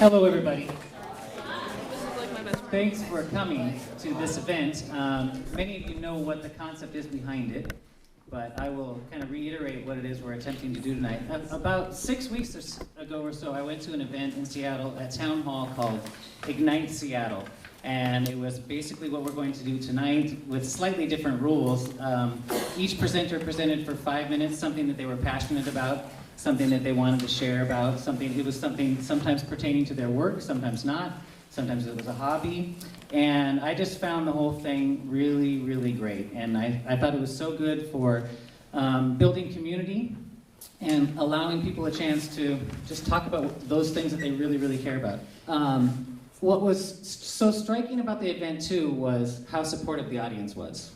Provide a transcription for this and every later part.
Hello, everybody. Thanks for coming to this event. Many of you know what the concept is behind it, but I will kind of reiterate what it is we're attempting to do tonight. About 6 weeks ago or so, I went to an event in Seattle at Town Hall called Ignite Seattle. And it was basically what we're going to do tonight with slightly different rules. Each presenter presented for 5 minutes something that they were passionate about, something that they wanted to share about, it was something sometimes pertaining to their work, sometimes not, sometimes it was a hobby. And I just found the whole thing really, really great. And I thought it was so good for building community and allowing people a chance to just talk about those things that they really, really care about. What was so striking about the event, too, was how supportive the audience was.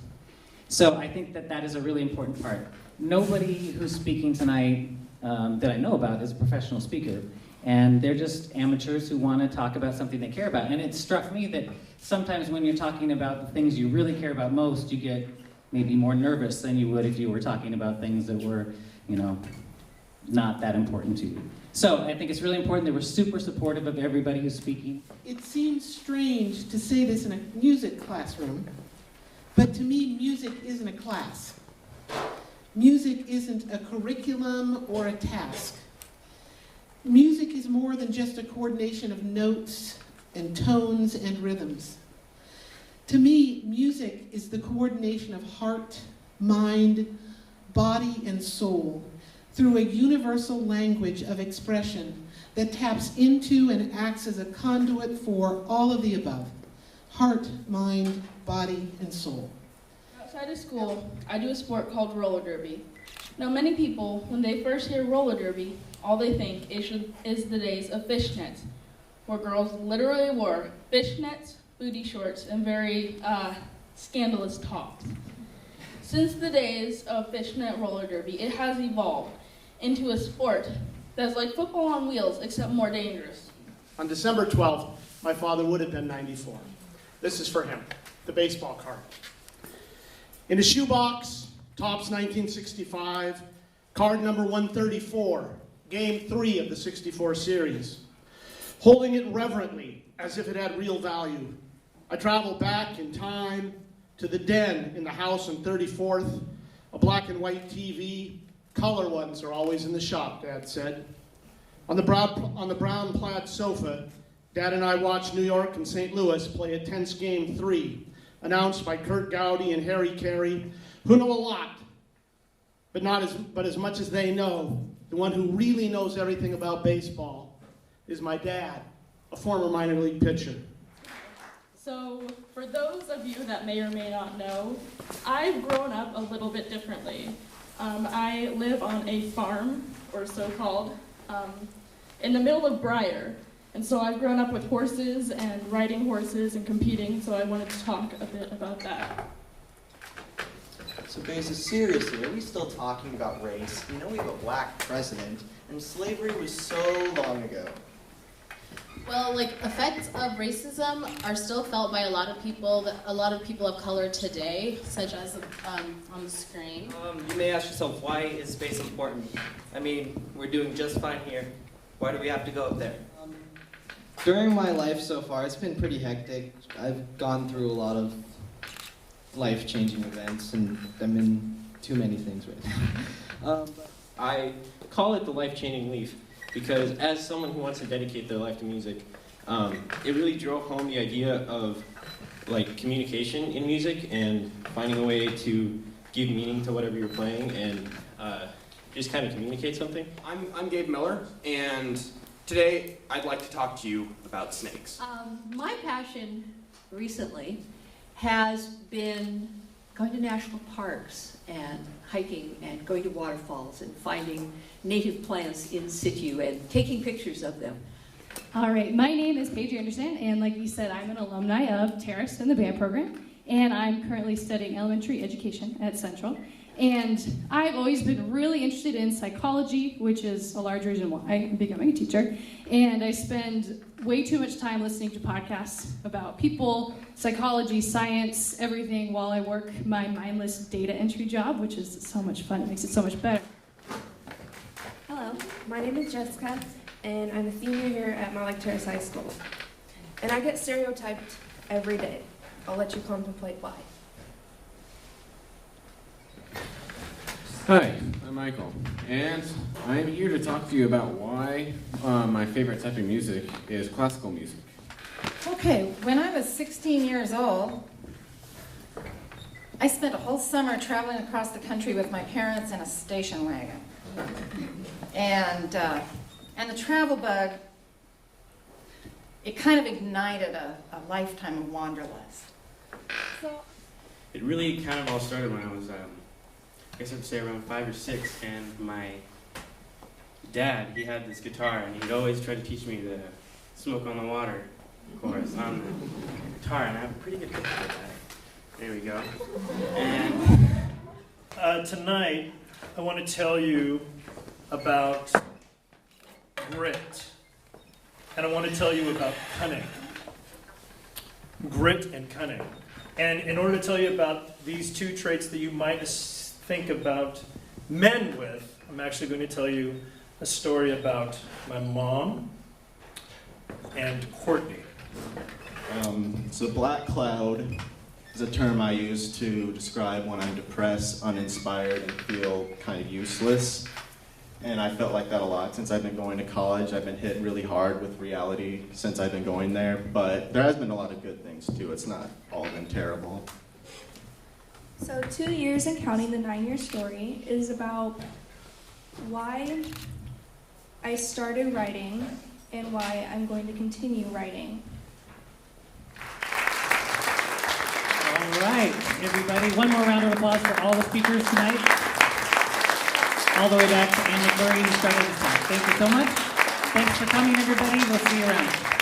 So I think that that is a really important part. Nobody who's speaking tonight that I know about is a professional speaker, and they're just amateurs who want to talk about something they care about. And it struck me that sometimes when you're talking about the things you really care about most, you get maybe more nervous than you would if you were talking about things that were, not that important to you. So I think it's really important. They were super supportive of everybody who's speaking. It seems strange to say this in a music classroom, but to me, music isn't a class. Music isn't a curriculum or a task. Music is more than just a coordination of notes and tones and rhythms. To me, music is the coordination of heart, mind, body, and soul through a universal language of expression that taps into and acts as a conduit for all of the above: heart, mind, body, and soul. Outside of school, I do a sport called roller derby. Now, many people, when they first hear roller derby, all they think is the days of fishnets, where girls literally wore fishnets, booty shorts, and very scandalous tops. Since the days of fishnet roller derby, it has evolved into a sport that's like football on wheels, except more dangerous. On December 12th, my father would have been 94. This is for him, the baseball card. In a shoebox, Topps 1965, card number 134, game 3 of the 64 series. Holding it reverently, as if it had real value, I traveled back in time to the den in the house on 34th, a black and white TV. Color ones are always in the shop, Dad said. On the brown plaid sofa, Dad and I watched New York and St. Louis play a tense game 3, announced by Kurt Gowdy and Harry Carey, who know a lot, but as much as they know, the one who really knows everything about baseball is my dad, a former minor league pitcher. So, for those of you that may or may not know, I've grown up a little bit differently. I live on a farm, or so-called, in the middle of Briar. And so I've grown up with horses and riding horses and competing, so I wanted to talk a bit about that. So Bezos, seriously, are we still talking about race? We know we have a black president, and slavery was so long ago. Well, effects of racism are still felt by a lot of people of color today, such as on the screen. You may ask yourself, why is space important? I mean, we're doing just fine here. Why do we have to go up there? During my life so far, it's been pretty hectic. I've gone through a lot of life-changing events, and I'm in too many things right now. I call it the life-changing leaf, because as someone who wants to dedicate their life to music, it really drove home the idea of communication in music and finding a way to give meaning to whatever you're playing and just kind of communicate something. I'm Gabe Miller, and today I'd like to talk to you about snakes. My passion recently has been going to national parks and hiking and going to waterfalls and finding native plants in situ and taking pictures of them. All right, my name is Paige Anderson, and like you said, I'm an alumni of Terrace in the band program, and I'm currently studying elementary education at Central. And I've always been really interested in psychology, which is a large reason why I'm becoming a teacher. And I spend way too much time listening to podcasts about people, psychology, science, everything while I work my mindless data entry job, which is so much fun. It makes it so much better. Hello, my name is Jessica, and I'm a senior here at Ignite Terrace High School. And I get stereotyped every day. I'll let you contemplate why. Hi, I'm Michael, and I'm here to talk to you about why my favorite type of music is classical music. Okay, when I was 16 years old, I spent a whole summer traveling across the country with my parents in a station wagon. And the travel bug, it kind of ignited a lifetime of wanderlust. It really kind of all started when I was, I guess I'd say around 5 or 6, and my dad, he had this guitar, and he'd always try to teach me the Smoke on the Water chorus on the guitar, and I have a pretty good picture of that. There we go. And tonight, I want to tell you about grit, and I want to tell you about cunning. Grit and cunning. And in order to tell you about these two traits that you might think about men with, I'm actually going to tell you a story about my mom and Courtney. So black cloud is a term I use to describe when I'm depressed, uninspired, and feel kind of useless. And I felt like that a lot since I've been going to college. I've been hit really hard with reality since I've been going there, but there has been a lot of good things too. It's not all been terrible. So 2 years and counting, the 9-year story, is about why I started writing and why I'm going to continue writing. All right, everybody. One more round of applause for all the speakers tonight. All the way back to Anne McMurray, who started this talk. Thank you so much. Thanks for coming, everybody. We'll see you around.